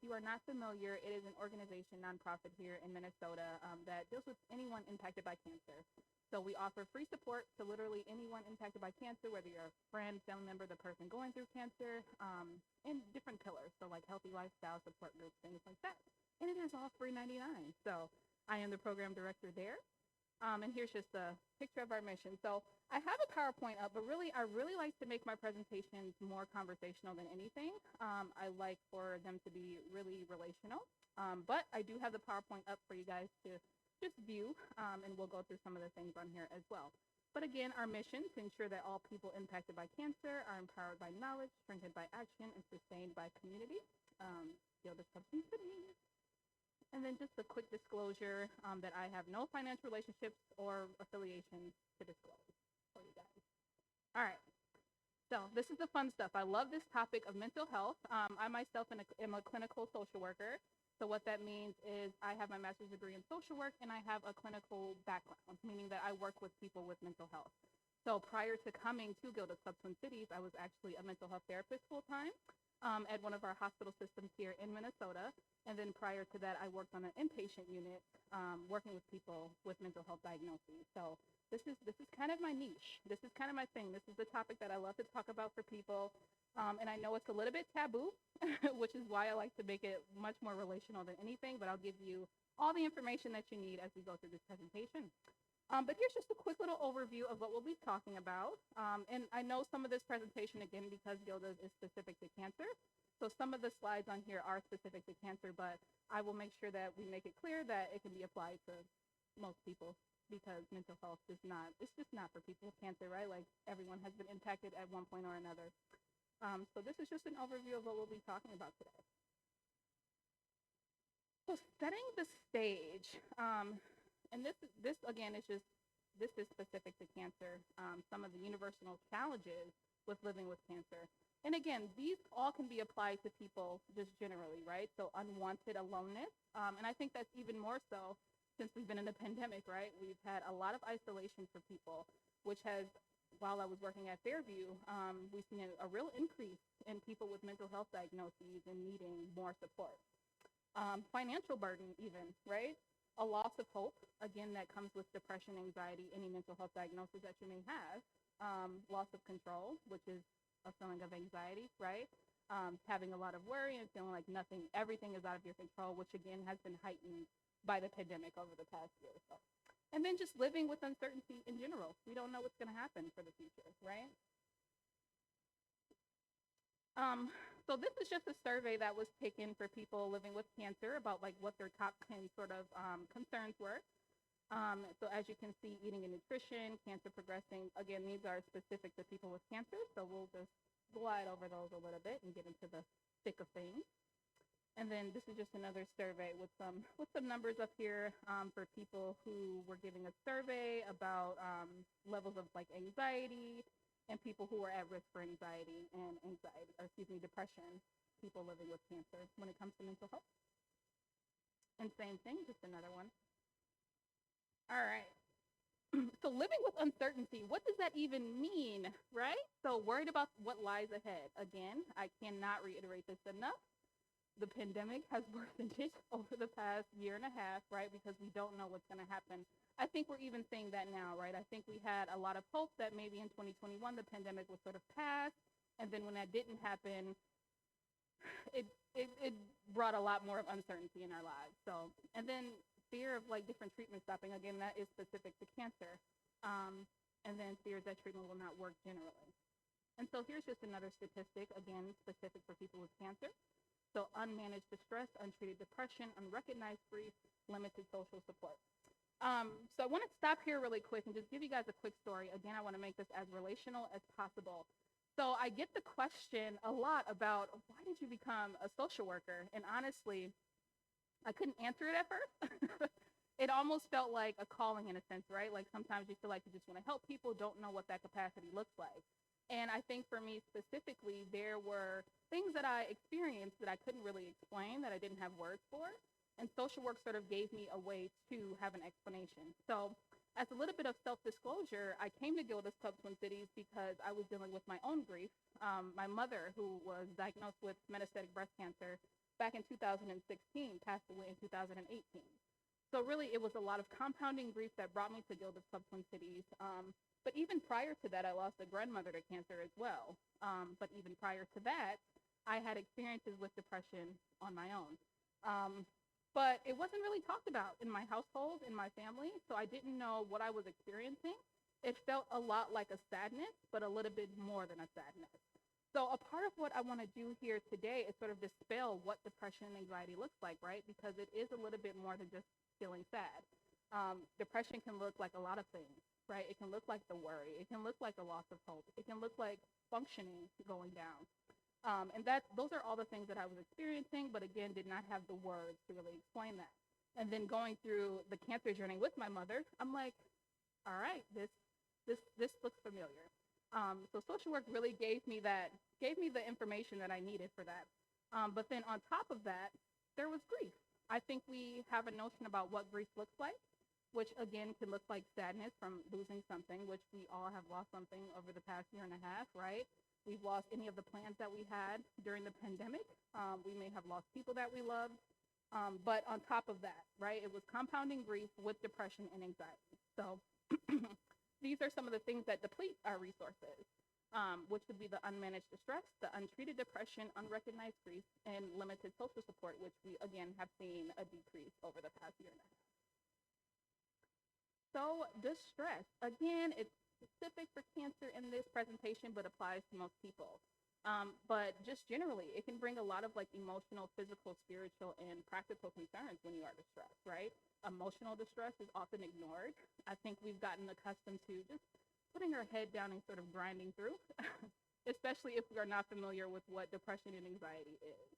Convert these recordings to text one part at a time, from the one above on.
you are not familiar, it is an organization, nonprofit here in Minnesota that deals with anyone impacted by cancer. So we offer free support to literally anyone impacted by cancer, whether you're a friend, family member, the person going through cancer, in different pillars. So like healthy lifestyle support groups, things like that. And it is all free 99. So I am the program director there. And here's just a picture of our mission. So I have a PowerPoint up, but really, I really like to make my presentations more conversational than anything. I like for them to be really relational. But I do have the PowerPoint up for you guys to just view, and we'll go through some of the things on here as well. But again, our mission to ensure that all people impacted by cancer are empowered by knowledge, strengthened by action, and sustained by community. Gilda's Substance Cities. And then just a quick disclosure that I have no financial relationships or affiliations to disclose for you guys. All right. So this is the fun stuff. I love this topic of mental health. I myself am a clinical social worker. So what that means is I have my master's degree in social work and I have a clinical background, meaning that I work with people with mental health. So prior to coming to Gilda's Club Twin Cities, I was actually a mental health therapist full-time at one of our hospital systems here in Minnesota. And then prior to that, I worked on an inpatient unit working with people with mental health diagnoses. So this is kind of my niche. This is kind of my thing. This is the topic that I love to talk about for people. And I know it's a little bit taboo, which is why I like to make it much more relational than anything, but I'll give you all the information that you need as we go through this presentation. But here's just a quick little overview of what we'll be talking about. And I know some of this presentation, again, because Gilda's is specific to cancer. So some of the slides on here are specific to cancer, but I will make sure that we make it clear that it can be applied to most people because mental health is not, it's just not for people with cancer, right? Like everyone has been impacted at one point or another. So this is just an overview of what we'll be talking about today. So setting the stage, and this again is just, this is specific to cancer, some of the universal challenges with living with cancer. And again, these all can be applied to people just generally, right? So unwanted aloneness, and I think that's even more so since we've been in a pandemic, right? We've had a lot of isolation for people, which has, while I was working at Fairview, we've seen a real increase in people with mental health diagnoses and needing more support. Financial burden even, right? A loss of hope, again, that comes with depression, anxiety, any mental health diagnosis that you may have. Loss of control, which is a feeling of anxiety, right? Having a lot of worry and feeling like everything is out of your control, which again has been heightened by the pandemic over the past year or so. And then just living with uncertainty in general. We don't know what's going to happen for the future, right? So this is just a survey that was taken for people living with cancer about like what their top 10 sort of concerns were. So as you can see, eating and nutrition, cancer progressing, again, these are specific to people with cancer. So we'll just glide over those a little bit and get into the thick of things. And then this is just another survey with some numbers up here for people who were giving a survey about levels of like anxiety and people who are at risk for anxiety and depression, people living with cancer when it comes to mental health. And same thing, just another one. All right. So living with uncertainty, what does that even mean, right? So worried about what lies ahead. Again, I cannot reiterate this enough. The pandemic has worsened it over the past year and a half, right? Because we don't know what's going to happen. I think we're even seeing that now, right? I think we had a lot of hope that maybe in 2021 the pandemic would sort of pass, and then when that didn't happen, it brought a lot more of uncertainty in our lives. So, and then fear of like different treatment stopping, again, that is specific to cancer, and then fears that treatment will not work generally. And so here's just another statistic, again, specific for people with cancer. So unmanaged distress, untreated depression, unrecognized grief, limited social support. So I want to stop here really quick and just give you guys a quick story. Again, I want to make this as relational as possible. So I get the question a lot about why did you become a social worker? And honestly, I couldn't answer it at first. It almost felt like a calling in a sense, right? Like sometimes you feel like you just want to help people, don't know what that capacity looks like. And I think for me specifically, there were things that I experienced that I couldn't really explain, that I didn't have words for. And social work sort of gave me a way to have an explanation. So as a little bit of self-disclosure, I came to Gilda's Club Twin Cities because I was dealing with my own grief. My mother, who was diagnosed with metastatic breast cancer, back in 2016, passed away in 2018. So really, it was a lot of compounding grief that brought me to Gilded Club Twin Cities. But even prior to that, I lost a grandmother to cancer as well. But even prior to that, I had experiences with depression on my own. But it wasn't really talked about in my household, in my family, so I didn't know what I was experiencing. It felt a lot like a sadness, but a little bit more than a sadness. So a part of what I want to do here today is sort of dispel what depression and anxiety looks like, right? Because it is a little bit more than just feeling sad. Depression can look like a lot of things, right? It can look like the worry. It can look like the loss of hope. It can look like functioning going down. And those are all the things that I was experiencing, but again, did not have the words to really explain that. And then going through the cancer journey with my mother, I'm like, all right, this looks familiar. So social work really gave me the information that I needed for that. But then on top of that, there was grief. I think we have a notion about what grief looks like, which again can look like sadness from losing something, which we all have lost something over the past year and a half, right? We've lost any of the plans that we had during the pandemic. We may have lost people that we loved. But on top of that, right, it was compounding grief with depression and anxiety. So these are some of the things that deplete our resources, which would be the unmanaged distress, the untreated depression, unrecognized grief, and limited social support, which we, again, have seen a decrease over the past year and a half. So distress, again, it's specific for cancer in this presentation, but applies to most people. But just generally, it can bring a lot of like emotional, physical, spiritual, and practical concerns when you are distressed, right? Emotional distress is often ignored. I think we've gotten accustomed to just putting our head down and sort of grinding through, especially if we are not familiar with what depression and anxiety is.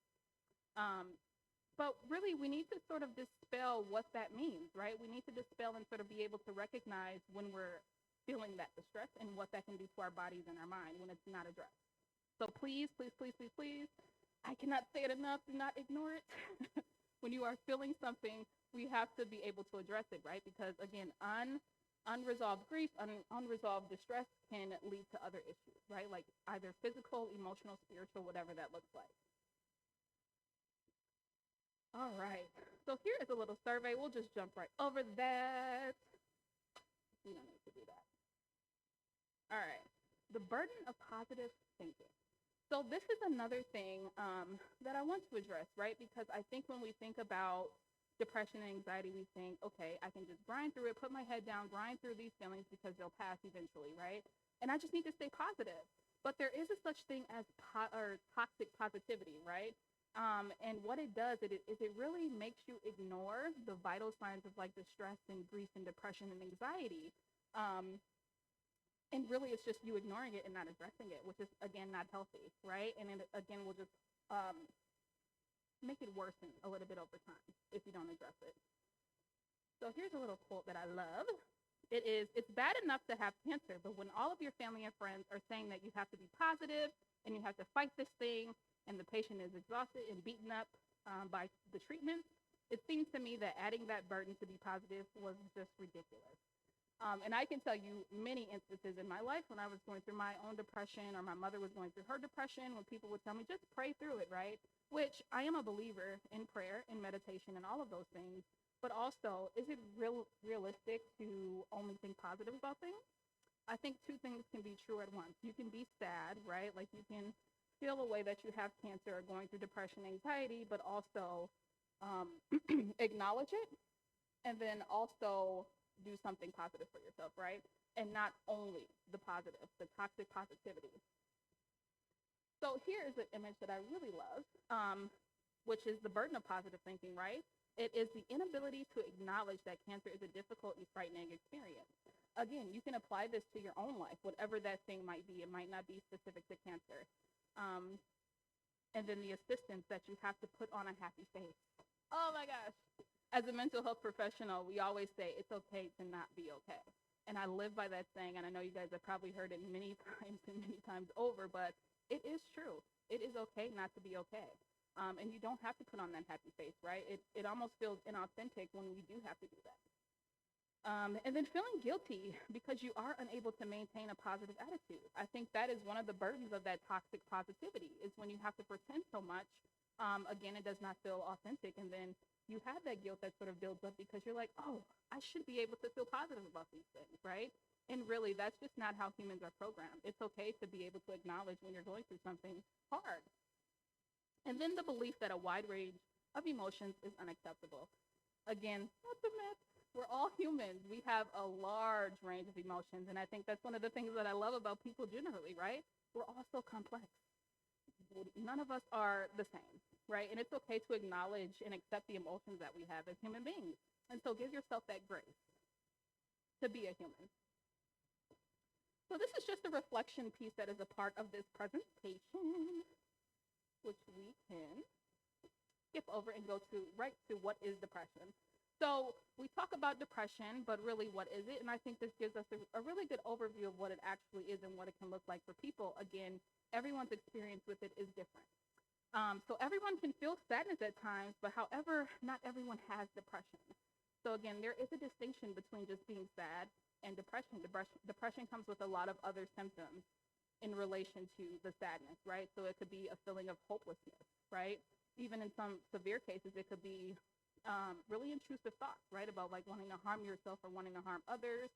But really, we need to sort of dispel what that means, right? We need to dispel and sort of be able to recognize when we're feeling that distress and what that can do to our bodies and our mind when it's not addressed. So please, please, please, please, please, I cannot say it enough, do not ignore it. When you are feeling something, we have to be able to address it, right? Because again, unresolved grief, unresolved distress can lead to other issues, right? Like either physical, emotional, spiritual, whatever that looks like. All right, so here is a little survey. We'll just jump right over that. We don't need to do that. All right, the burden of positive thinking. So this is another thing that I want to address, right? Because I think when we think about depression and anxiety, we think, okay, I can just grind through it, put my head down, grind through these feelings because they'll pass eventually, right? And I just need to stay positive. But there is a such thing as toxic positivity, right? And what it does is it really makes you ignore the vital signs of like distress and grief and depression and anxiety. And really, it's just you ignoring it and not addressing it, which is, again, not healthy, right? And it, again, will just make it worsen a little bit over time if you don't address it. So here's a little quote that I love. It's bad enough to have cancer, but when all of your family and friends are saying that you have to be positive and you have to fight this thing and the patient is exhausted and beaten up by the treatment, it seems to me that adding that burden to be positive was just ridiculous. And I can tell you many instances in my life when I was going through my own depression or my mother was going through her depression, when people would tell me, just pray through it, right? Which I am a believer in prayer and meditation and all of those things. But also, is it realistic to only think positive about things? I think two things can be true at once. You can be sad, right? Like you can feel a way that you have cancer or going through depression, anxiety, but also acknowledge it and then also do something positive for yourself, right? And not only the positive, the toxic positivity. So here is an image that I really love, which is the burden of positive thinking, right? It is the inability to acknowledge that cancer is a difficult and frightening experience. Again, you can apply this to your own life, whatever that thing might be. It might not be specific to cancer. And then the assistance that you have to put on a happy face. Oh my gosh. As a mental health professional, we always say it's okay to not be okay. And I live by that saying, and I know you guys have probably heard it many times and many times over, but it is true. It is okay not to be okay. And you don't have to put on that happy face, right? It almost feels inauthentic when we do have to do that. And then feeling guilty because you are unable to maintain a positive attitude. I think that is one of the burdens of that toxic positivity is when you have to pretend so much again, it does not feel authentic. And then you have that guilt that sort of builds up because you're like, oh, I should be able to feel positive about these things, right? And really, that's just not how humans are programmed. It's okay to be able to acknowledge when you're going through something hard. And then the belief that a wide range of emotions is unacceptable. Again, that's a myth. We're all humans. We have a large range of emotions. And I think that's one of the things that I love about people generally, right? We're all so complex. None of us are the same, right? And it's okay to acknowledge and accept the emotions that we have as human beings. And so give yourself that grace to be a human. So this is just a reflection piece that is a part of this presentation, which we can skip over and go right to what is depression. So we talk about depression, but really what is it? And I think this gives us a really good overview of what it actually is and what it can look like for people. Again, everyone's experience with it is different. So everyone can feel sadness at times, but however, not everyone has depression. So again, there is a distinction between just being sad and depression. Depression comes with a lot of other symptoms in relation to the sadness, right? So it could be a feeling of hopelessness, right? Even in some severe cases, it could be really intrusive thoughts, right? About like wanting to harm yourself or wanting to harm others.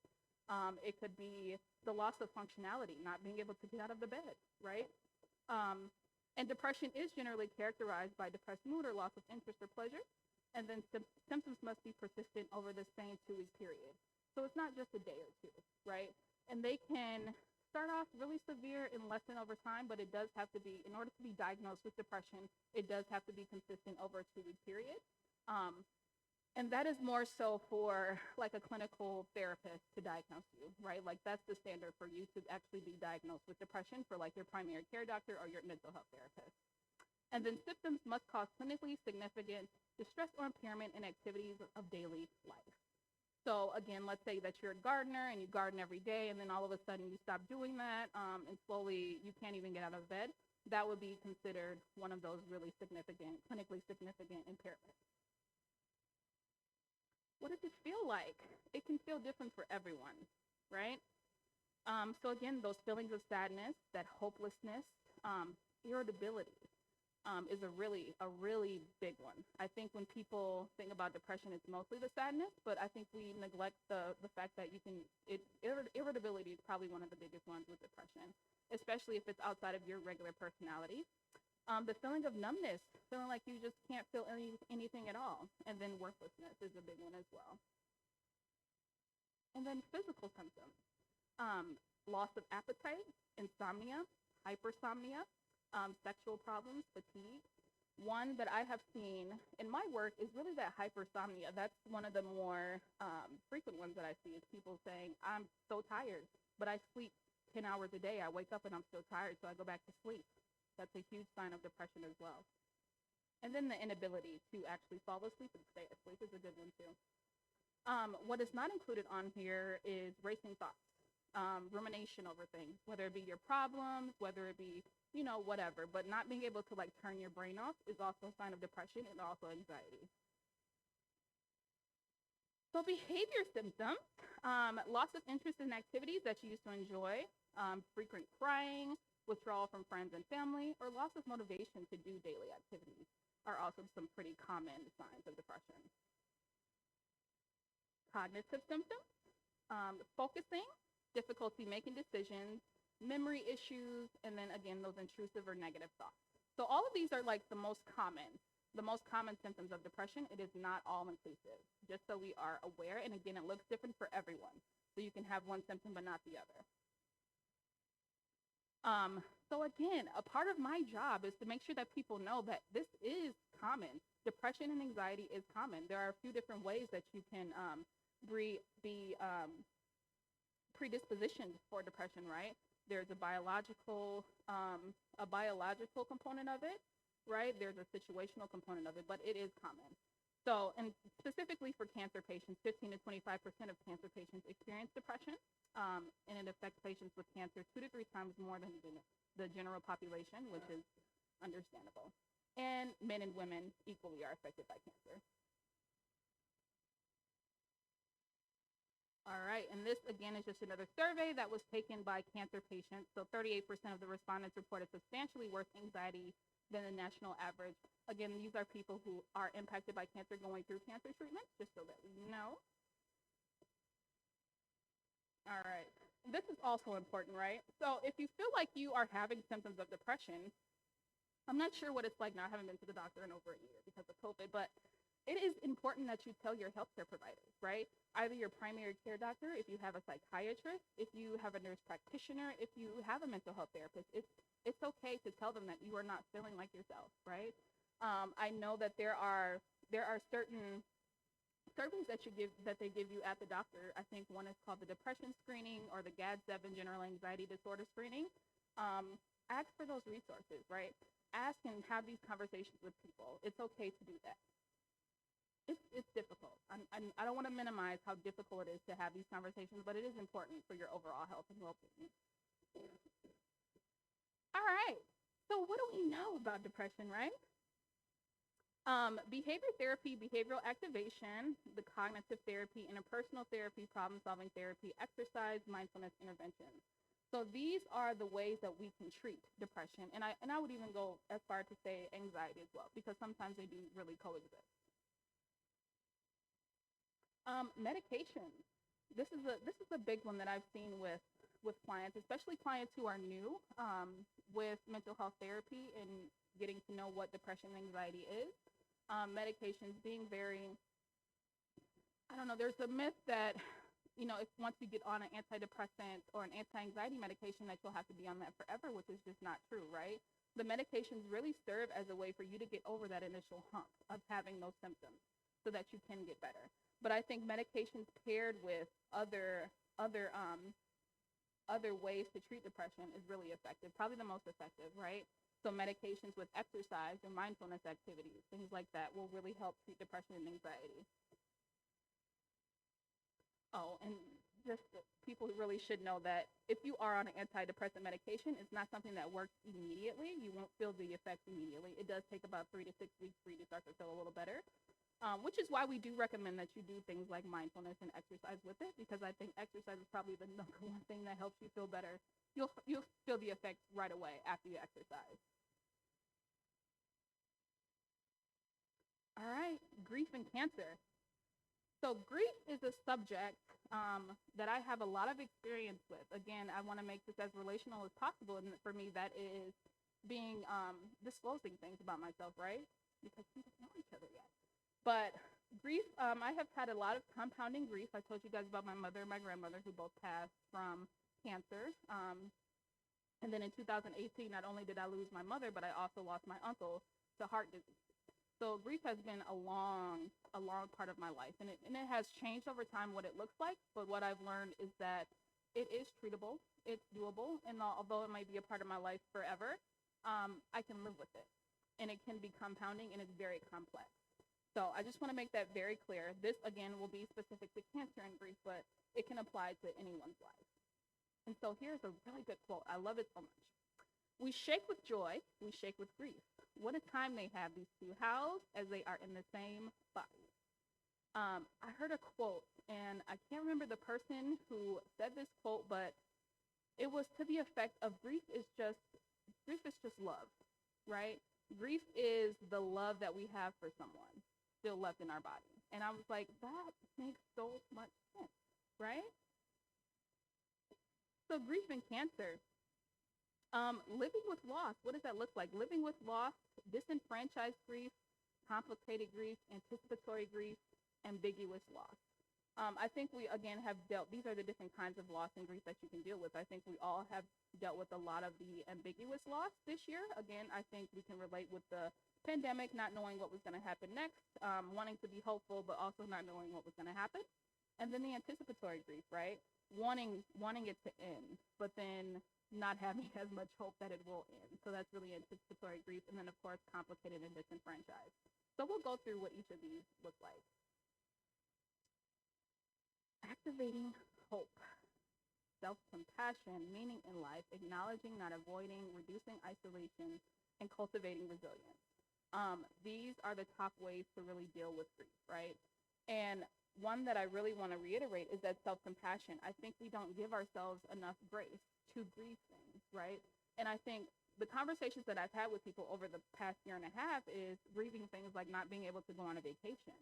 It could be the loss of functionality, not being able to get out of the bed, right? And depression is generally characterized by depressed mood or loss of interest or pleasure. And then symptoms must be persistent over the same 2-week period. So it's not just a day or two, right? And they can start off really severe and lessen over time, but it does have to be, in order to be diagnosed with depression, it does have to be consistent over a 2-week period. And that is more so for like a clinical therapist to diagnose you, right? Like that's the standard for you to actually be diagnosed with depression for like your primary care doctor or your mental health therapist. And then symptoms must cause clinically significant distress or impairment in activities of daily life. So again, let's say that you're a gardener and you garden every day, and then all of a sudden you stop doing that, and slowly you can't even get out of bed. That would be considered one of those really significant, clinically significant impairments. What does it feel like? It can feel different for everyone, right? So again, those feelings of sadness, that hopelessness, irritability is a really big one. I think when people think about depression, it's mostly the sadness, but I think we neglect the fact that irritability is probably one of the biggest ones with depression, especially if it's outside of your regular personality. The feeling of numbness, feeling like you just can't feel anything at all. And then worthlessness is a big one as well. And then physical symptoms, loss of appetite, insomnia, hypersomnia, sexual problems, fatigue. One that I have seen in my work is really that hypersomnia. That's one of the more frequent ones that I see is people saying, I'm so tired, but I sleep 10 hours a day. I wake up and I'm so tired, so I go back to sleep. That's a huge sign of depression as well. And then the inability to actually fall asleep and stay asleep is a good one too. What is not included on here is racing thoughts, rumination over things, whether it be your problems, whether it be, whatever, but not being able to like turn your brain off is also a sign of depression and also anxiety. So behavior symptoms, loss of interest in activities that you used to enjoy, frequent crying, withdrawal from friends and family, or loss of motivation to do daily activities are also some pretty common signs of depression. Cognitive symptoms, focusing, difficulty making decisions, memory issues, and then again, those intrusive or negative thoughts. So all of these are like the most common symptoms of depression. It is not all inclusive, just so we are aware. And again, it looks different for everyone. So you can have one symptom but not the other. So again, a part of my job is to make sure that people know that this is common. Depression and anxiety is common. There are a few different ways that you can be predispositioned for depression, right? There's a biological component of it, right? There's a situational component of it, but it is common. So, and specifically for cancer patients, 15 to 25% of cancer patients experience depression, and it affects patients with cancer 2 to 3 times more than the general population, which is understandable. And men and women equally are affected by cancer. All right, and this again is just another survey that was taken by cancer patients. So 38% of the respondents reported substantially worse anxiety than the national average. Again, these are people who are impacted by cancer going through cancer treatment, just so that we know. All right. This is also important, right? So if you feel like you are having symptoms of depression, I'm not sure what it's like now. I haven't been to the doctor in over a year because of COVID, but it is important that you tell your healthcare providers, right? Either your primary care doctor, if you have a psychiatrist, if you have a nurse practitioner, if you have a mental health therapist, it's okay to tell them that you are not feeling like yourself, right? I know that there are certain surveys that they give you at the doctor. I think one is called the depression screening or the GAD-7 general anxiety disorder screening. Ask for those resources, right? Ask and have these conversations with people. It's okay to do that. It's difficult. I don't want to minimize how difficult it is to have these conversations, but it is important for your overall health and well-being. All right. So what do we know about depression, right? Behavior therapy, behavioral activation, the cognitive therapy, interpersonal therapy, problem-solving therapy, exercise, mindfulness interventions. So these are the ways that we can treat depression. And I would even go as far to say anxiety as well, because sometimes they do really coexist. Medications. This is a big one that I've seen with clients, especially clients who are new with mental health therapy and getting to know what depression and anxiety is. Medications being very, I don't know, there's a myth that, if once you get on an antidepressant or an anti-anxiety medication that you'll have to be on that forever, which is just not true, right? The medications really serve as a way for you to get over that initial hump of having those symptoms so that you can get better. But I think medications paired with other ways to treat depression is really effective, probably the most effective, right? So medications with exercise and mindfulness activities, things like that will really help treat depression and anxiety. Oh, and just people really should know that if you are on an antidepressant medication, it's not something that works immediately. You won't feel the effects immediately. It does take about 3 to 6 weeks for you to start to feel a little better, which is why we do recommend that you do things like mindfulness and exercise with it, because I think exercise is probably the number one thing that helps you feel better. You'll feel the effects right away after you exercise. All right, grief and cancer. So grief is a subject that I have a lot of experience with. Again, I want to make this as relational as possible, and for me, that is being disclosing things about myself, right? Because we don't know each other yet. But grief, I have had a lot of compounding grief. I told you guys about my mother and my grandmother who both passed from cancer. And then in 2018, not only did I lose my mother, but I also lost my uncle to heart disease. So grief has been a long part of my life, and it has changed over time what it looks like. But what I've learned is that it is treatable, it's doable, and although it might be a part of my life forever, I can live with it, and it can be compounding, and it's very complex. So I just want to make that very clear. This, again, will be specific to cancer and grief, but it can apply to anyone's life. And so here's a really good quote. I love it so much. We shake with joy, we shake with grief. What a time they have, these two housed as they are in the same body. I heard a quote, and I can't remember the person who said this quote, but it was to the effect of grief is just love, right? Grief is the love that we have for someone still left in our body. And I was like, that makes so much sense, right? So grief and cancer. Living with loss, what does that look like? Living with loss, disenfranchised grief, complicated grief, anticipatory grief, ambiguous loss. I think we, again, have these are the different kinds of loss and grief that you can deal with. I think we all have dealt with a lot of the ambiguous loss this year. Again, I think we can relate with the pandemic, not knowing what was going to happen next, wanting to be hopeful, but also not knowing what was going to happen. And then the anticipatory grief, right? Wanting it to end, but then not having as much hope that it will end. So that's really anticipatory grief. And then, of course, complicated and disenfranchised. So we'll go through what each of these look like. Activating hope, self-compassion, meaning in life, acknowledging, not avoiding, reducing isolation, and cultivating resilience. These are the top ways to really deal with grief, right? And one that I really want to reiterate is that self-compassion. I think we don't give ourselves enough grace to grieve things, right? And I think the conversations that I've had with people over the past year and a half is grieving things like not being able to go on a vacation.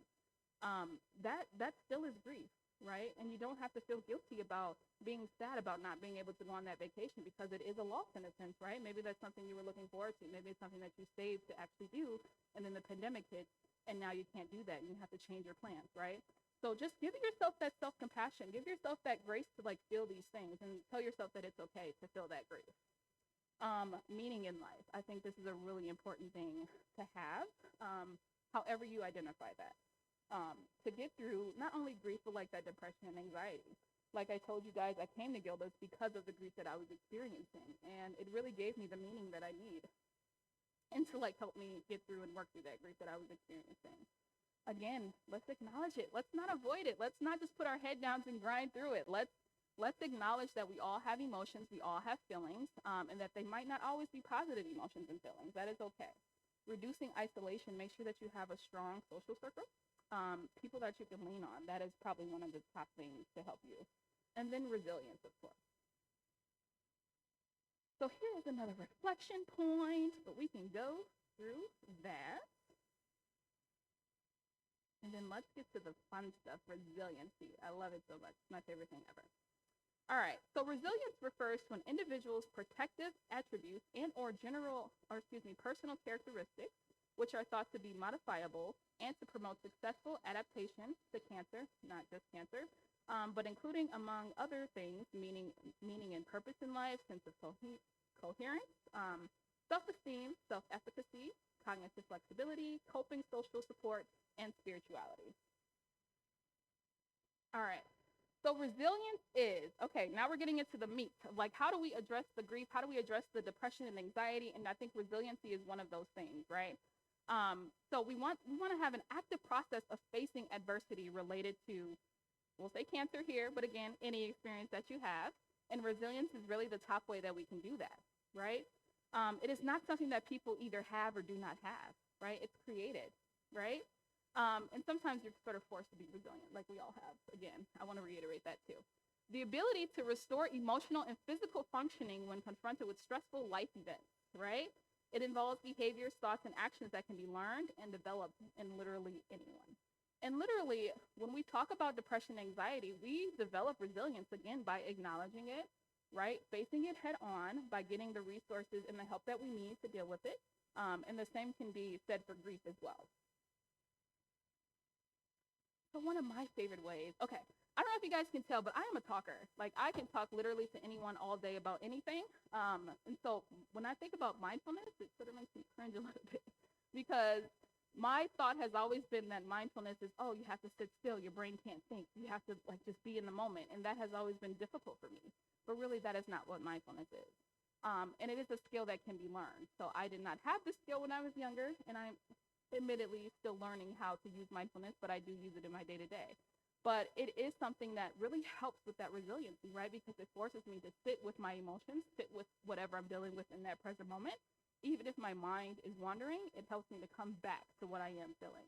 That still is grief, right? And you don't have to feel guilty about being sad about not being able to go on that vacation, because it is a loss in a sense, right? Maybe that's something you were looking forward to. Maybe it's something that you saved to actually do, and then the pandemic hit, and now you can't do that, and you have to change your plans, right? So just give yourself that self-compassion. Give yourself that grace to like feel these things, and tell yourself that it's okay to feel that grief. Meaning in life. I think this is a really important thing to have, however you identify that. To get through not only grief, but like that depression and anxiety. Like I told you guys, I came to Gilda's because of the grief that I was experiencing, and it really gave me the meaning that I need, and to like help me get through and work through that grief that I was experiencing. Again, let's acknowledge it. Let's not avoid it. Let's not just put our head down and grind through it. Let's acknowledge that we all have emotions, we all have feelings, and that they might not always be positive emotions and feelings. That is okay. Reducing isolation, make sure that you have a strong social circle. People that you can lean on. That is probably one of the top things to help you. And then resilience, of course. So here is another reflection point, but we can go through that. And then let's get to the fun stuff, resiliency. I love it so much. It's my favorite thing ever. All right, so resilience refers to an individual's protective attributes and or personal characteristics, which are thought to be modifiable and to promote successful adaptation to cancer, not just cancer, but including, among other things, meaning and purpose in life, sense of coherence, self-esteem, self-efficacy, cognitive flexibility, coping, social support, and spirituality. All right. So resilience is, okay, now we're getting into the meat of like, how do we address the grief? How do we address the depression and anxiety? And I think resiliency is one of those things, right? So we want to have an active process of facing adversity related to, we'll say cancer here, but again, any experience that you have. And resilience is really the top way that we can do that, right? It is not something that people either have or do not have, right? It's created, right? And sometimes you're sort of forced to be resilient, like we all have. Again, I want to reiterate that too. The ability to restore emotional and physical functioning when confronted with stressful life events, right? It involves behaviors, thoughts, and actions that can be learned and developed in literally anyone. And literally, when we talk about depression and anxiety, we develop resilience, again, by acknowledging it, right? Facing it head on, by getting the resources and the help that we need to deal with it. And the same can be said for grief as well. So one of my favorite ways, okay, I don't know if you guys can tell, but I am a talker. Like, I can talk literally to anyone all day about anything. And so when I think about mindfulness, it sort of makes me cringe a little bit, because my thought has always been that mindfulness is, oh, you have to sit still. Your brain can't think. You have to like just be in the moment. And that has always been difficult for me. But really, that is not what mindfulness is. And it is a skill that can be learned. So I did not have this skill when I was younger, and I'm admittedly still learning how to use mindfulness, but I do use it in my day-to-day. But it is something that really helps with that resiliency, right? Because it forces me to sit with my emotions, sit with whatever I'm dealing with in that present moment. Even if my mind is wandering, it helps me to come back to what I am feeling.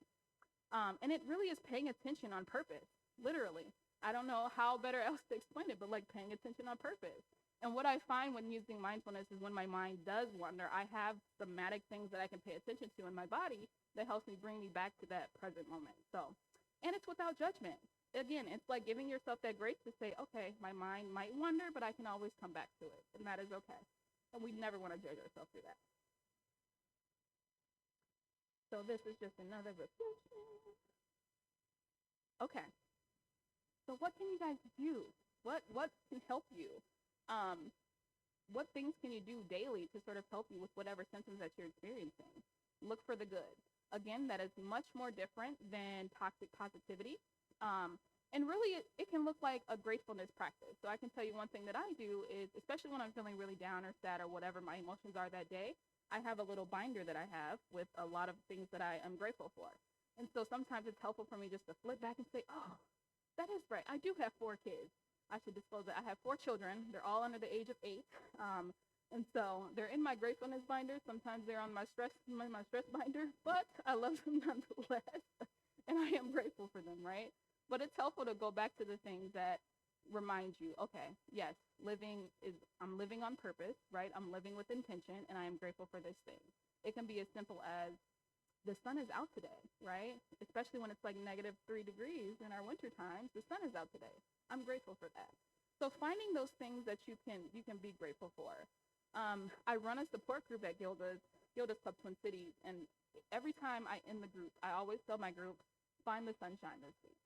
And it really is paying attention on purpose, literally. I don't know how better else to explain it, but like paying attention on purpose. And what I find when using mindfulness is when my mind does wander, I have somatic things that I can pay attention to in my body that helps me bring me back to that present moment. So, and it's without judgment. Again, it's like giving yourself that grace to say, okay, my mind might wander, but I can always come back to it, and that is okay. And we never want to judge ourselves through that. So this is just another reflection. Okay. So what can you guys do? What can help you? What things can you do daily to sort of help you with whatever symptoms that you're experiencing? Look for the good. Again, that is much more different than toxic positivity. And really, it can look like a gratefulness practice. So I can tell you one thing that I do is, especially when I'm feeling really down or sad or whatever my emotions are that day, I have a little binder that I have with a lot of things that I am grateful for. And so sometimes it's helpful for me just to flip back and say, oh, that is right. I do have 4 kids. I should disclose that I have 4 children. They're all under the age of 8. And so they're in my gratefulness binder. Sometimes they're on my stress binder, but I love them nonetheless. And I am grateful for them, right? But it's helpful to go back to the things that remind you, okay, yes, I'm living on purpose, right? I'm living with intention, and I am grateful for this thing. It can be as simple as the sun is out today, right? Especially when it's like -3 degrees in our winter times, the sun is out today. I'm grateful for that. So finding those things that you can be grateful for. I run a support group at Gilda's Club Twin Cities, and every time I end the group, I always tell my group, find the sunshine this week.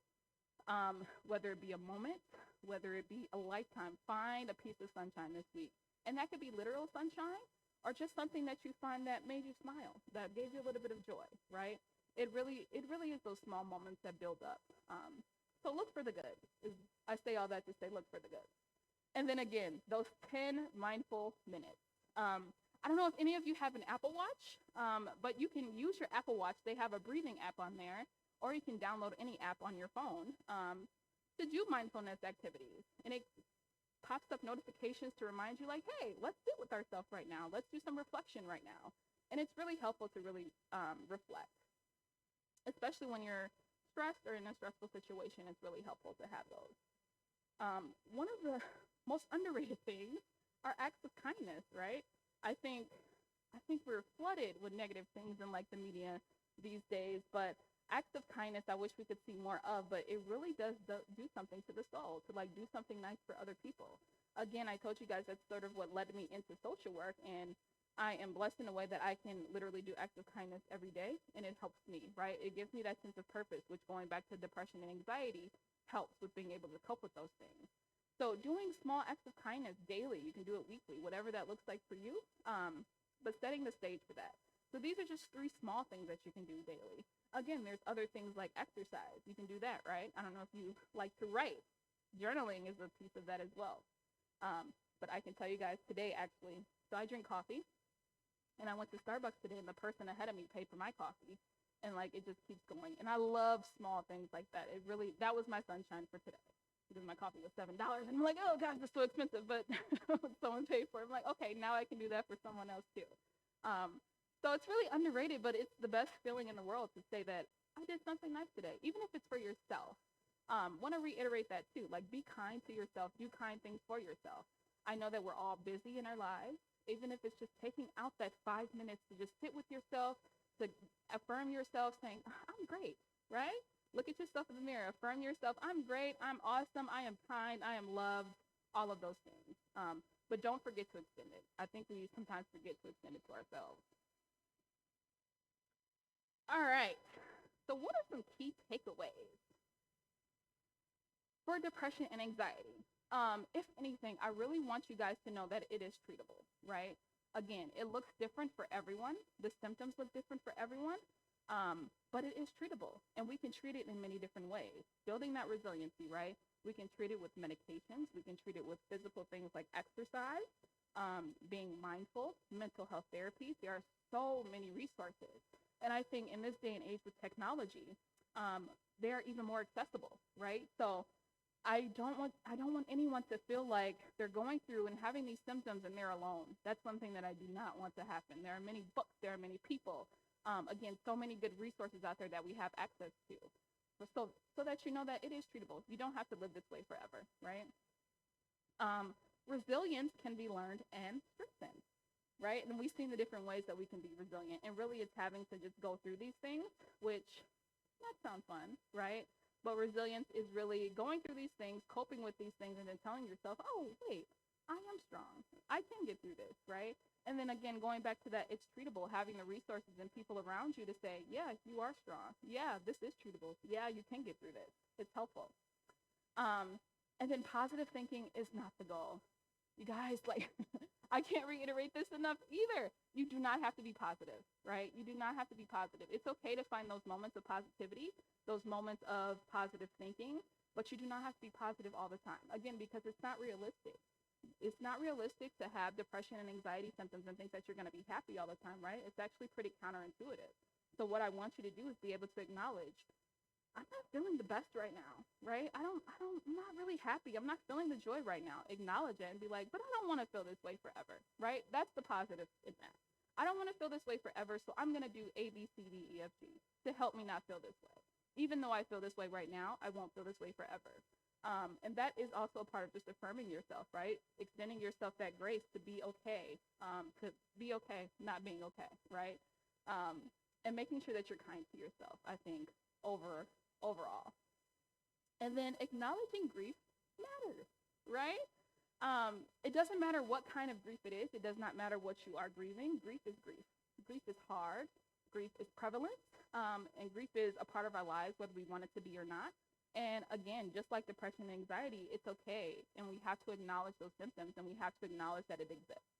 Whether it be a moment, whether it be a lifetime, find a piece of sunshine this week. And that could be literal sunshine or just something that you find that made you smile, that gave you a little bit of joy, right? It really is those small moments that build up. So look for the good. I say all that to say look for the good. And then again, those 10 mindful minutes. I don't know if any of you have an Apple Watch, but you can use your Apple Watch. They have a breathing app on there, or you can download any app on your phone to do mindfulness activities. And it pops up notifications to remind you like, hey, let's sit with ourselves right now. Let's do some reflection right now. And it's really helpful to really reflect, especially when you're stressed or in a stressful situation. It's really helpful to have those. One of the most underrated things are acts of kindness, right? I think we're flooded with negative things in like the media these days, but acts of kindness I wish we could see more of, but it really does do something to the soul, to like do something nice for other people. Again, I told you guys that's sort of what led me into social work, and I am blessed in a way that I can literally do acts of kindness every day, and it helps me, right? It gives me that sense of purpose, which, going back to depression and anxiety, helps with being able to cope with those things. So doing small acts of kindness daily, you can do it weekly, whatever that looks like for you, but setting the stage for that. So these are just 3 small things that you can do daily. Again, there's other things like exercise. You can do that, right? I don't know if you like to write. Journaling is a piece of that as well. But I can tell you guys today, actually, so I drink coffee, and I went to Starbucks today, and the person ahead of me paid for my coffee, and like it just keeps going. And I love small things like that. That was my sunshine for today. Because my coffee was $7, and I'm like, oh gosh, it's so expensive, but someone paid for it. I'm like, okay, now I can do that for someone else too. So it's really underrated, but it's the best feeling in the world to say that I did something nice today, even if it's for yourself. Want to reiterate that too. Like, be kind to yourself. Do kind things for yourself. I know that we're all busy in our lives, even if it's just taking out that 5 minutes to just sit with yourself, to affirm yourself, saying, I'm great, right? Look at yourself in the mirror. Affirm yourself. I'm great. I'm awesome. I am kind. I am loved. All of those things. But don't forget to extend it. I think we sometimes forget to extend it to ourselves. All right. So what are some key takeaways for depression and anxiety? If anything, I really want you guys to know that it is treatable, right? Again, it looks different for everyone. The symptoms look different for everyone, but it is treatable, and we can treat it in many different ways. Building that resiliency, right? We can treat it with medications. We can treat it with physical things like exercise, being mindful, mental health therapies. There are so many resources. And I think in this day and age with technology, they're even more accessible, right? So I don't want anyone to feel like they're going through and having these symptoms and they're alone. That's one thing that I do not want to happen. There are many books, there are many people. Again, so many good resources out there that we have access to. So that you know that it is treatable. You don't have to live this way forever, right? Resilience can be learned and strengthened. Right? And we've seen the different ways that we can be resilient. And really it's having to just go through these things, which that sounds fun, right? But resilience is really going through these things, coping with these things, and then telling yourself, oh, wait, I am strong. I can get through this, right? And then again, going back to that, it's treatable, having the resources and people around you to say, yeah, you are strong. Yeah, this is treatable. Yeah, you can get through this. It's helpful. And then positive thinking is not the goal. You guys, like, I can't reiterate this enough either. You do not have to be positive, right? You do not have to be positive. It's okay to find those moments of positivity, those moments of positive thinking, but you do not have to be positive all the time. Again, because it's not realistic. It's not realistic to have depression and anxiety symptoms and think that you're going to be happy all the time, right? It's actually pretty counterintuitive. So what I want you to do is be able to acknowledge, I'm not feeling the best right now, right? I'm not really happy. I'm not feeling the joy right now. Acknowledge it and be like, but I don't want to feel this way forever, right? That's the positive in that. I don't want to feel this way forever, so I'm going to do A, B, C, D, E, F, G to help me not feel this way. Even though I feel this way right now, I won't feel this way forever. And that is also a part of just affirming yourself, right? Extending yourself that grace to be okay, not being okay, right? And making sure that you're kind to yourself, I think, overall. And then acknowledging grief matters, right? It doesn't matter what kind of grief it is. It does not matter what you are grieving. Grief is grief. Grief is hard. Grief is prevalent. And grief is a part of our lives, whether we want it to be or not. And again, just like depression and anxiety, it's okay. And we have to acknowledge those symptoms, and we have to acknowledge that it exists.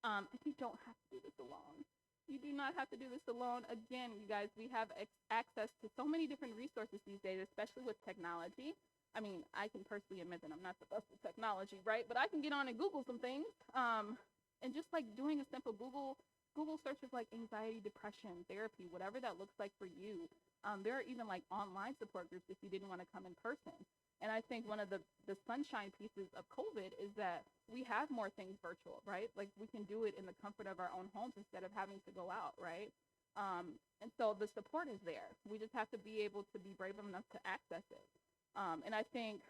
And you don't have to do this alone. You do not have to do this alone. Again, you guys, we have access to so many different resources these days, especially with technology. I mean, I can personally admit that I'm not the best with technology, right? But I can get on and Google some things. And just like doing a simple Google search of like anxiety, depression, therapy, whatever that looks like for you. There are even like online support groups if you didn't want to come in person. And I think one of the sunshine pieces of COVID is that we have more things virtual, right? Like we can do it in the comfort of our own homes instead of having to go out, right? And so the support is there. We just have to be able to be brave enough to access it. And I think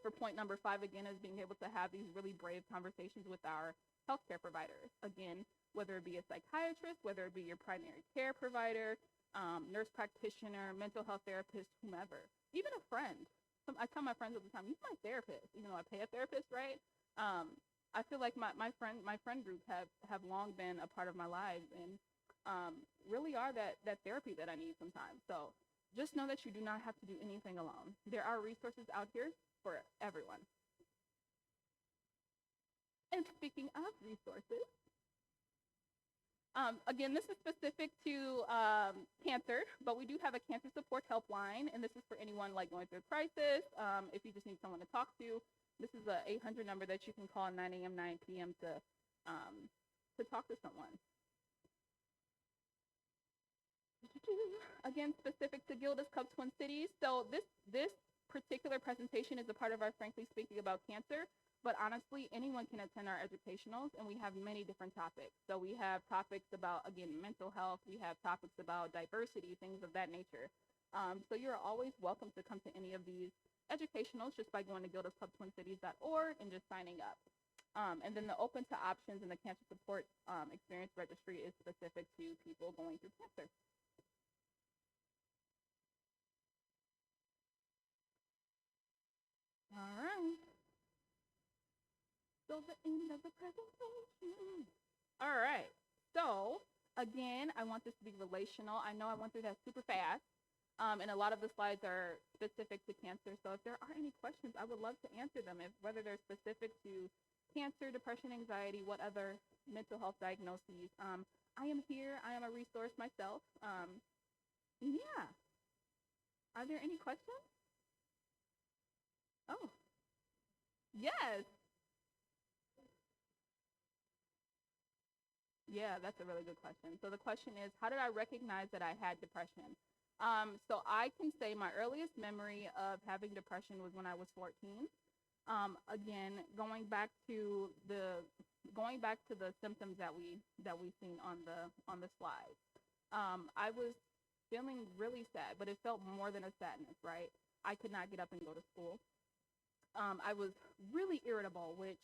for point number 5, again, is being able to have these really brave conversations with our healthcare providers. Again, whether it be a psychiatrist, whether it be your primary care provider, nurse practitioner, mental health therapist, whomever, even a friend. I tell my friends all the time, use my therapist, even though I pay a therapist, right? I feel like my friend group have long been a part of my life and really are that therapy that I need sometimes. So just know that you do not have to do anything alone. There are resources out here for everyone. And speaking of resources, again, this is specific to cancer, but we do have a cancer support helpline, and this is for anyone like going through a crisis. If you just need someone to talk to, this is a 800 number that you can call 9 a.m., 9 p.m. to talk to someone. Again, specific to Gilda's Cub Twin Cities. So this particular presentation is a part of our Frankly Speaking About Cancer. But honestly, anyone can attend our educationals, and we have many different topics. So we have topics about, again, mental health. We have topics about diversity, things of that nature. So you're always welcome to come to any of these educationals just by going to gildasclubtwincities.org and just signing up. And then the Open to Options and the Cancer Support Experience Registry is specific to people going through cancer. All right. So the end of the presentation. All right. So again, I want this to be relational. I know I went through that super fast, and a lot of the slides are specific to cancer. So if there are any questions, I would love to answer them, whether they're specific to cancer, depression, anxiety, what other mental health diagnoses. I am here. I am a resource myself. Yeah. Are there any questions? Oh, yes. Yeah, that's a really good question. So the question is, how did I recognize that I had depression? So I can say my earliest memory of having depression was when I was 14. Again, going back to the symptoms that we seen on the slide. I was feeling really sad, but it felt more than a sadness, right? I could not get up and go to school. I was really irritable, which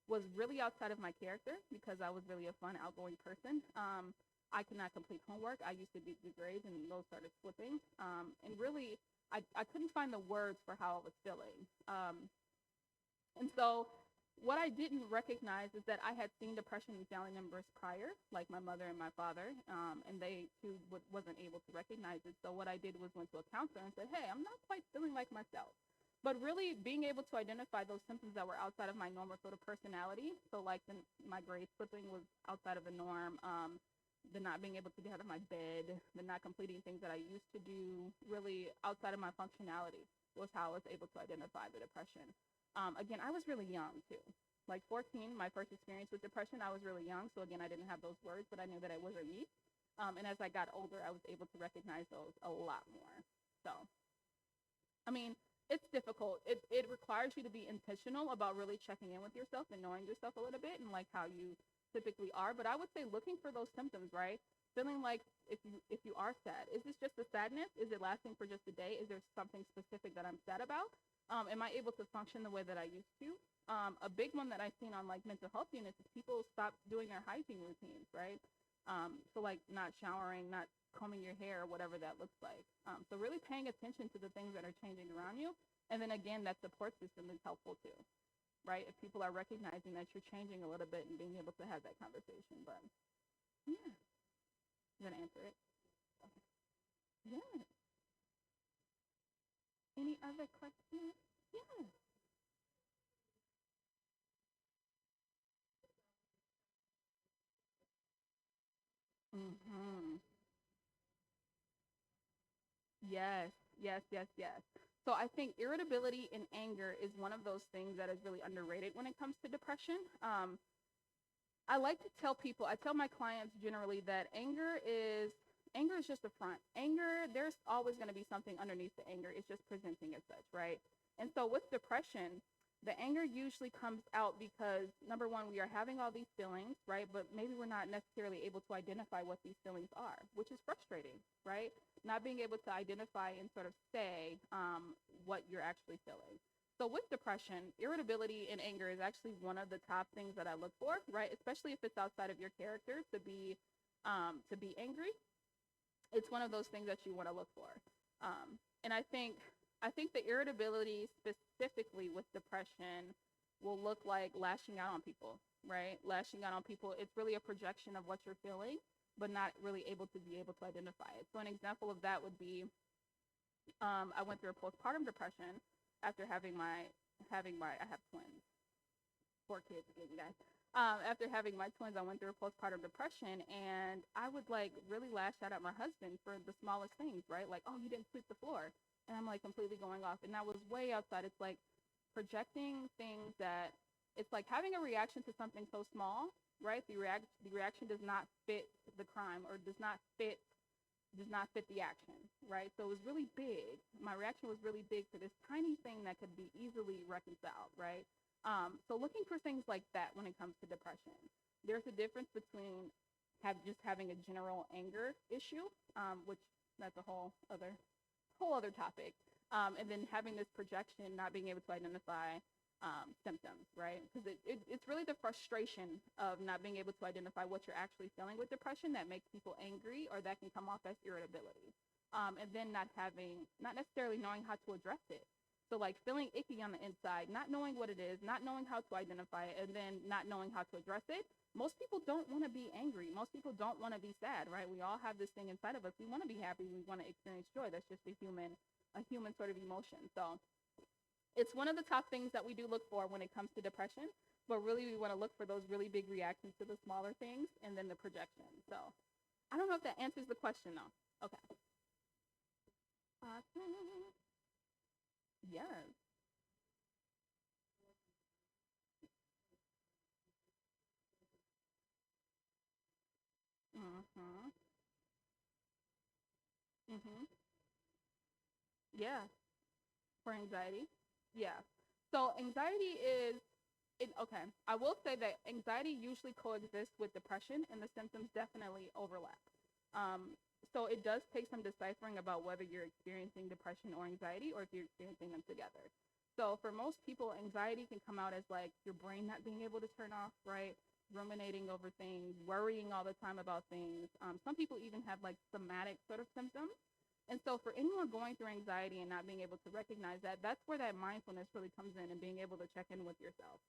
was really outside of my character because I was really a fun, outgoing person. I could not complete homework. I used to beat the grades, and those started slipping. And really, I couldn't find the words for how I was feeling. And so what I didn't recognize is that I had seen depression in family members prior, like my mother and my father, and they too wasn't able to recognize it. So what I did was went to a counselor and said, hey, I'm not quite feeling like myself. But really being able to identify those symptoms that were outside of my normal sort of personality, so like my grade slipping was outside of the norm, the not being able to get out of my bed, the not completing things that I used to do, really outside of my functionality was how I was able to identify the depression. Again, I was really young too. Like 14, my first experience with depression, I was really young. So again, I didn't have those words, but I knew that it wasn't me. And as I got older, I was able to recognize those a lot more. So, I mean, it's difficult. It requires you to be intentional about really checking in with yourself and knowing yourself a little bit and like how you typically are. But I would say looking for those symptoms, right? feeling like if you are sad, is this just the sadness? Is it lasting for just a day? Is there something specific that I'm sad about? Am I able to function the way that I used to? A big one that I've seen on like mental health units is people stop doing their hygiene routines, right? So like not showering, not combing your hair, or whatever that looks like. So really paying attention to the things that are changing around you. And then again, that support system is helpful too, right? If people are recognizing that you're changing a little bit and being able to have that conversation. But yeah, you're gonna answer it. Okay. Yeah. Any other questions? Yeah. Mm-hmm. Yes, yes, yes, yes. So I think irritability and anger is one of those things that is really underrated when it comes to depression. I like to tell people, I tell my clients generally that anger is just a front. Anger, there's always going to be something underneath the anger. It's just presenting as such, right? And so with depression, the anger usually comes out because number one, we are having all these feelings, right? But maybe we're not necessarily able to identify what these feelings are, which is frustrating, right? Not being able to identify and sort of say what you're actually feeling. So with depression, irritability and anger is actually one of the top things that I look for, right? Especially if it's outside of your character to be angry. It's one of those things that you want to look for. And I think the irritability specifically with depression will look like lashing out on people, right? Lashing out on people. It's really a projection of what you're feeling, but not really able to identify it. So an example of that would be I went through a postpartum depression after I have twins, 4 kids again, you guys. After having my twins, I went through a postpartum depression, and I would like really lash out at my husband for the smallest things, right? Like, oh, you didn't sweep the floor, and I'm like completely going off, and that was way outside. It's like projecting things that it's like having a reaction to something so small, right? The reaction does not fit the crime or does not fit the action, right? So it was really big. My reaction was really big for this tiny thing that could be easily reconciled, right? So looking for things like that when it comes to depression. There's a difference between just having a general anger issue, which that's a whole other topic, and then having this projection, not being able to identify symptoms, right? Because it's really the frustration of not being able to identify what you're actually feeling with depression that makes people angry, or that can come off as irritability. And then not necessarily knowing how to address it. So like feeling icky on the inside, not knowing what it is, not knowing how to identify it, and then not knowing how to address it. Most people don't want to be angry. Most people don't want to be sad, right? We all have this thing inside of us. We want to be happy. We want to experience joy. That's just a human sort of emotion. So it's one of the top things that we do look for when it comes to depression, but really we want to look for those really big reactions to the smaller things and then the projection. So I don't know if that answers the question though. Okay. Awesome. Yes. Mhm. Mhm. Yeah. For anxiety. Yeah. So anxiety is okay. I will say that anxiety usually coexists with depression, and the symptoms definitely overlap. Um, so it does take some deciphering about whether you're experiencing depression or anxiety, or if you're experiencing them together. So for most people, anxiety can come out as like your brain not being able to turn off, right? Ruminating over things, worrying all the time about things. Some people even have like somatic sort of symptoms. And so for anyone going through anxiety and not being able to recognize that, that's where that mindfulness really comes in, and being able to check in with yourself.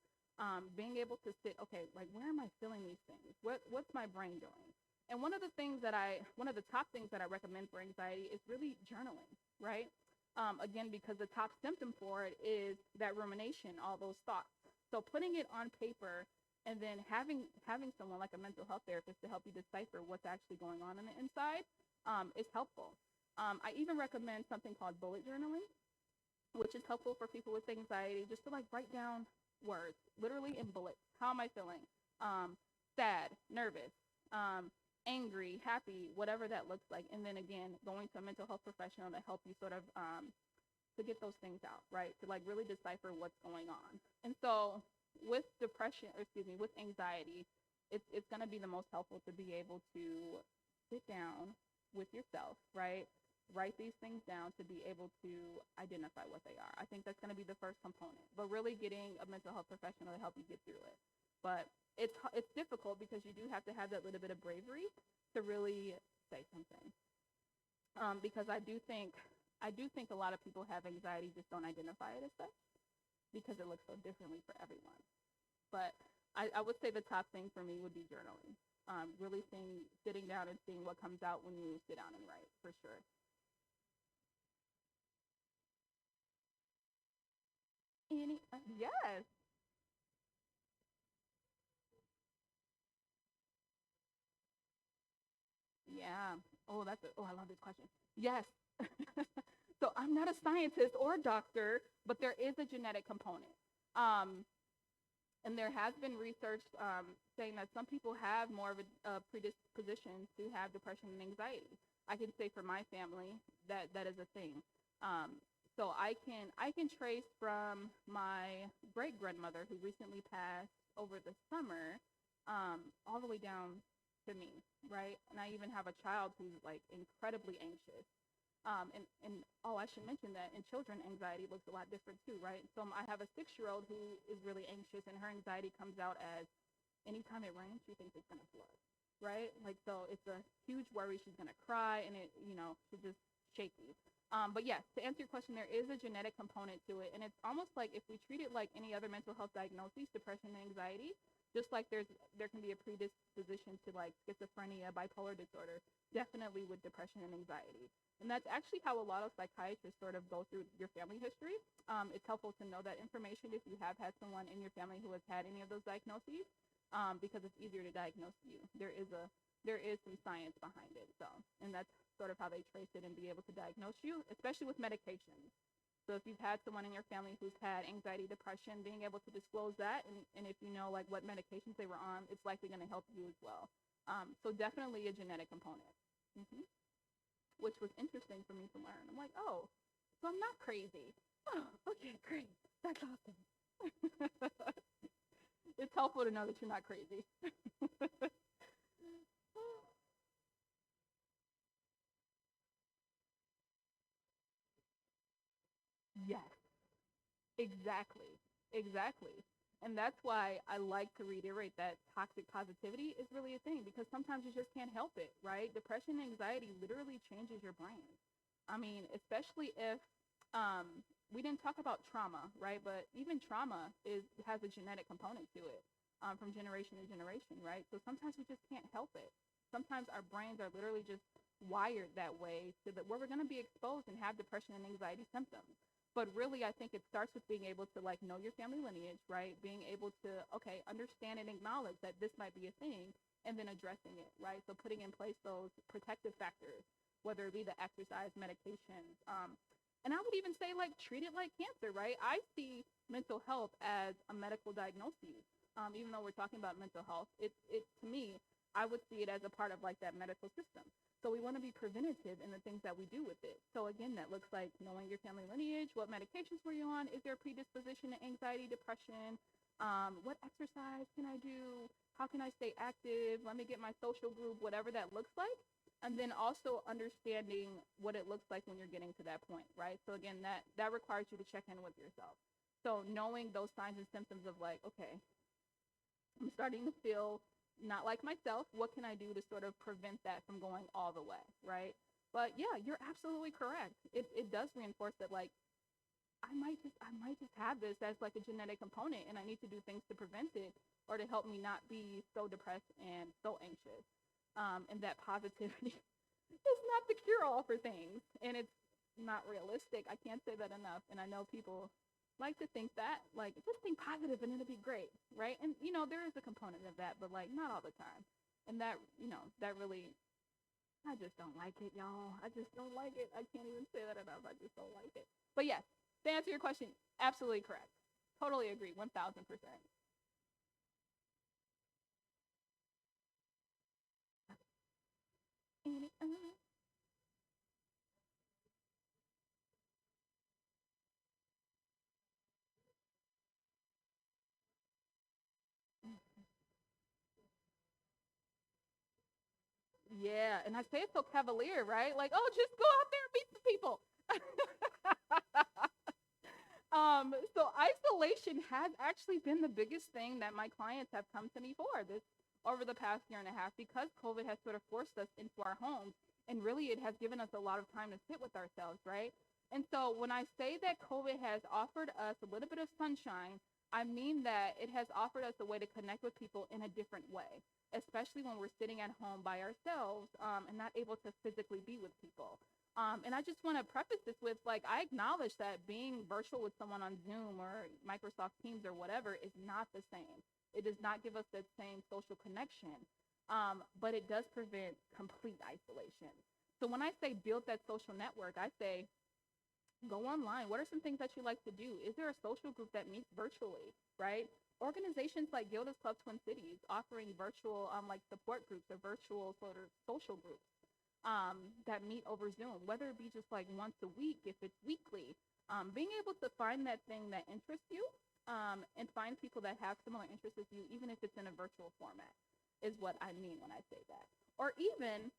Being able to sit, okay, like where am I feeling these things? What's my brain doing? And one of the top things that I recommend for anxiety is really journaling, right? Again, because the top symptom for it is that rumination, all those thoughts. So putting it on paper and then having someone like a mental health therapist to help you decipher what's actually going on the inside is helpful. I even recommend something called bullet journaling, which is helpful for people with anxiety, just to like write down words, literally in bullets. How am I feeling? Sad, nervous, angry, happy, whatever that looks like. And then again, going to a mental health professional to help you sort of to get those things out, right? To like really decipher what's going on. And so with depression, or excuse me, with anxiety, it's going to be the most helpful to be able to sit down with yourself, right? Write these things down to be able to identify what they are. I think that's going to be the first component, but really getting a mental health professional to help you get through it. But it's difficult because you do have to have that little bit of bravery to really say something. Because I do think a lot of people have anxiety, just don't identify it as such because it looks so differently for everyone. But I would say the top thing for me would be journaling. Really sitting down and seeing what comes out when you sit down and write, for sure. Yes, yeah. I love this question. Yes. So I'm not a scientist or a doctor, but there is a genetic component. Um, and there has been research saying that some people have more of a predisposition to have depression and anxiety. I can say for my family that that is a thing. Um, so I can trace from my great grandmother who recently passed over the summer, all the way down to me, right? And I even have a child who's like incredibly anxious. And oh, I should mention that in children, anxiety looks a lot different too, right? So I have a 6-year-old who is really anxious, and her anxiety comes out as anytime it rains, she thinks it's gonna flood, right? Like, so it's a huge worry. She's gonna cry, and she's just shaky. But yes, to answer your question, there is a genetic component to it, and it's almost like if we treat it like any other mental health diagnosis, depression and anxiety, just like there can be a predisposition to like schizophrenia, bipolar disorder, definitely with depression and anxiety. And that's actually how a lot of psychiatrists sort of go through your family history. It's helpful to know that information if you have had someone in your family who has had any of those diagnoses, because it's easier to diagnose you. There is some science behind it. So, and that's sort of how they trace it and be able to diagnose you, especially with medications. So if you've had someone in your family who's had anxiety, depression, being able to disclose that, and if you know like what medications they were on, it's likely going to help you as well. So definitely a genetic component. Hmm. Which was interesting for me to learn. I'm like, oh, so I'm not crazy. Oh, okay, great. That's awesome. It's helpful to know that you're not crazy. Yes, exactly. Exactly. And that's why I like to reiterate that toxic positivity is really a thing because sometimes you just can't help it, right? Depression and anxiety literally changes your brain. I mean, especially if we didn't talk about trauma, right? But even trauma has a genetic component to it, from generation to generation, right? So sometimes we just can't help it. Sometimes our brains are literally just wired that way so that where we're going to be exposed and have depression and anxiety symptoms. But really, I think it starts with being able to like know your family lineage, right? Being able to, okay, understand and acknowledge that this might be a thing and then addressing it, right? So putting in place those protective factors, whether it be the exercise, medications, and I would even say like treat it like cancer, right? I see mental health as a medical diagnosis. Even though we're talking about mental health, it to me, I would see it as a part of like that medical system. So we want to be preventative in the things that we do with it. So again, that looks like knowing your family lineage, what medications were you on, is there a predisposition to anxiety, depression, what exercise can I do, how can I stay active, let me get my social group, whatever that looks like. And then also understanding what it looks like when you're getting to that point, right? So again, that requires you to check in with yourself. So knowing those signs and symptoms of like, okay, I'm starting to feel not like myself. What can I do to sort of prevent that from going all the way, right? But yeah, you're absolutely correct. It does reinforce that like I might just have this as like a genetic component, and I need to do things to prevent it or to help me not be so depressed and so anxious. And that positivity is not the cure all for things, and it's not realistic. I can't say that enough, and I know people like to think that like just think positive and it'll be great, right? And there is a component of that, but like not all the time. And that really, I just don't like it, y'all. I just don't like it. I can't even say that enough. I just don't like it. But yes, to answer your question, absolutely correct. Totally agree, 1000%. Any, Yeah, and I say it so cavalier, right? Like, oh, just go out there and meet some people. So isolation has actually been the biggest thing that my clients have come to me for this over the past year and a half, because COVID has sort of forced us into our homes, and really it has given us a lot of time to sit with ourselves, right? And so when I say that COVID has offered us a little bit of sunshine, I mean that it has offered us a way to connect with people in a different way, especially when we're sitting at home by ourselves, and not able to physically be with people. And I just want to preface this with, like, I acknowledge that being virtual with someone on Zoom or Microsoft Teams or whatever is not the same. It does not give us that same social connection, but it does prevent complete isolation. So when I say build that social network, I say go online. What are some things that you like to do? Is there a social group that meets virtually, right? Organizations like Gilda's Club Twin Cities offering virtual like support groups or virtual sort of social groups that meet over Zoom, whether it be just like once a week, if it's weekly. Being able to find that thing that interests you, and find people that have similar interests as you, even if it's in a virtual format, is what I mean when I say that. Or even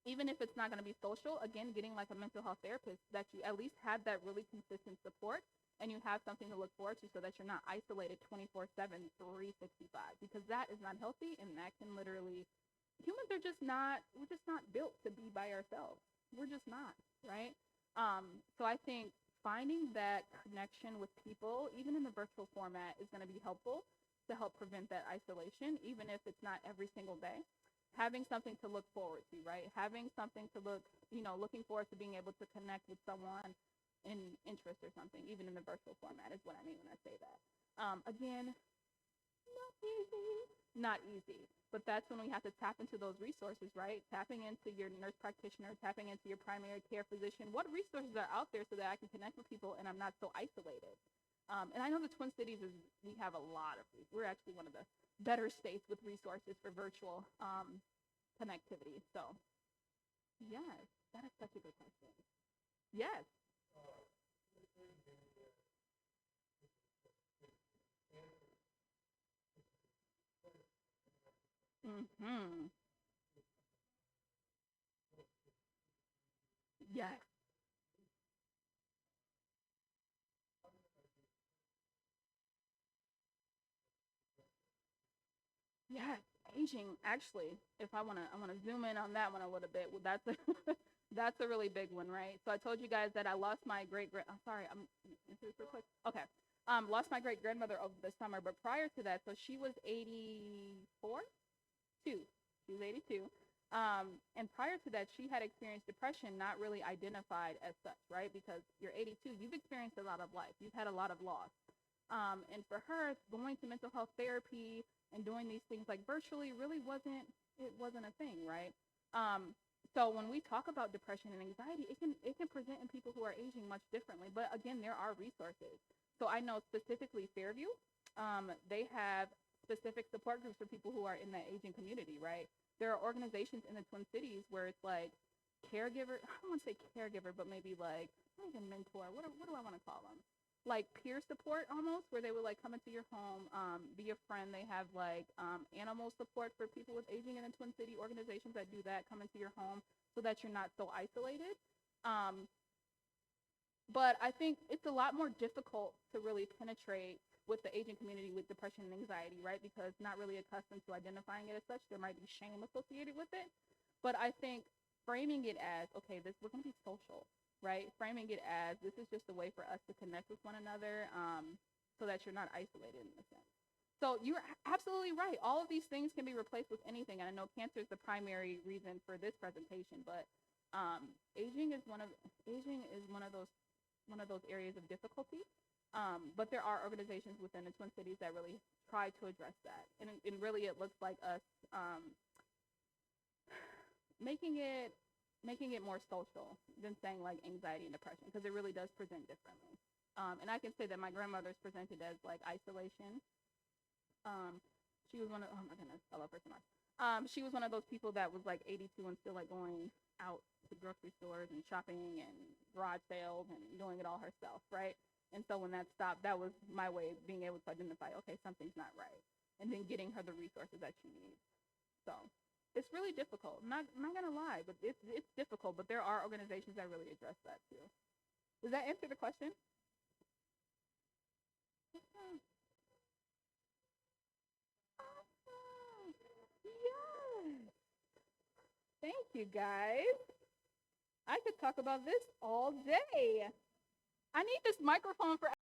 if it's not going to be social, again, getting like a mental health therapist, that you at least have that really consistent support, and you have something to look forward to, so that you're not isolated 24/7, 365, because that is not healthy, and that can literally, humans are just not, we're just not built to be by ourselves. We're just not, right? So I think finding that connection with people, even in the virtual format, is going to be helpful to help prevent that isolation, even if it's not every single day. Having something to look forward to, right? Having something to looking forward to being able to connect with someone in interest or something, even in the virtual format, is what I mean when I say that. Again, not easy, but that's when we have to tap into those resources, right? Tapping into your nurse practitioner, tapping into your primary care physician. What resources are out there so that I can connect with people and I'm not so isolated? And I know the Twin Cities we have a lot of, we're actually one of the better states with resources for virtual connectivity. So, yes, that is such a good question. Yes. Mm-hmm. Yes. Yes. Aging, actually, if I want to zoom in on that one a little bit. Well, that's a that's a really big one, right? So I told you guys that I lost my great grand. I'm sorry, I'm is this real quick. Okay. Lost my great grandmother over the summer, but prior to that, so she was 84, two. She was 82. And prior to that, she had experienced depression, not really identified as such, right? Because you're 82, you've experienced a lot of life, you've had a lot of loss. And for her, going to mental health therapy and doing these things like virtually really wasn't a thing, right? So when we talk about depression and anxiety, it can present in people who are aging much differently. But again, there are resources. So I know specifically Fairview, they have specific support groups for people who are in that aging community, right? There are organizations in the Twin Cities where it's like caregiver, I don't want to say caregiver, but maybe like, not even mentor, what do I want to call them? Like peer support almost, where they would like come into your home, be a friend. They have like animal support for people with aging in the Twin City, organizations that do that, come into your home so that you're not so isolated. Um, but I think it's a lot more difficult to really penetrate with the aging community with depression and anxiety, right? Because not really accustomed to identifying it as such. There might be shame associated with it. But I think framing it as, okay, we're going to be social, right? Framing it as this is just a way for us to connect with one another, so that you're not isolated in a sense. So you're absolutely right. All of these things can be replaced with anything. And I know cancer is the primary reason for this presentation, but aging is one of those areas of difficulty. But there are organizations within the Twin Cities that really try to address that. And really it looks like us making it more social than saying like anxiety and depression, because it really does present differently. And I can say that my grandmother's presented as like isolation. She was one of, oh my goodness, I love her so much. She was one of those people that was like 82 and still like going out to grocery stores and shopping and garage sales and doing it all herself, right? And so when that stopped, that was my way of being able to identify, okay, something's not right, and then getting her the resources that she needs. So It's really difficult. I'm not gonna lie, but it's difficult. But there are organizations that really address that too. Does that answer the question? Yeah. Awesome. Yes. Thank you, guys. I could talk about this all day. I need this microphone for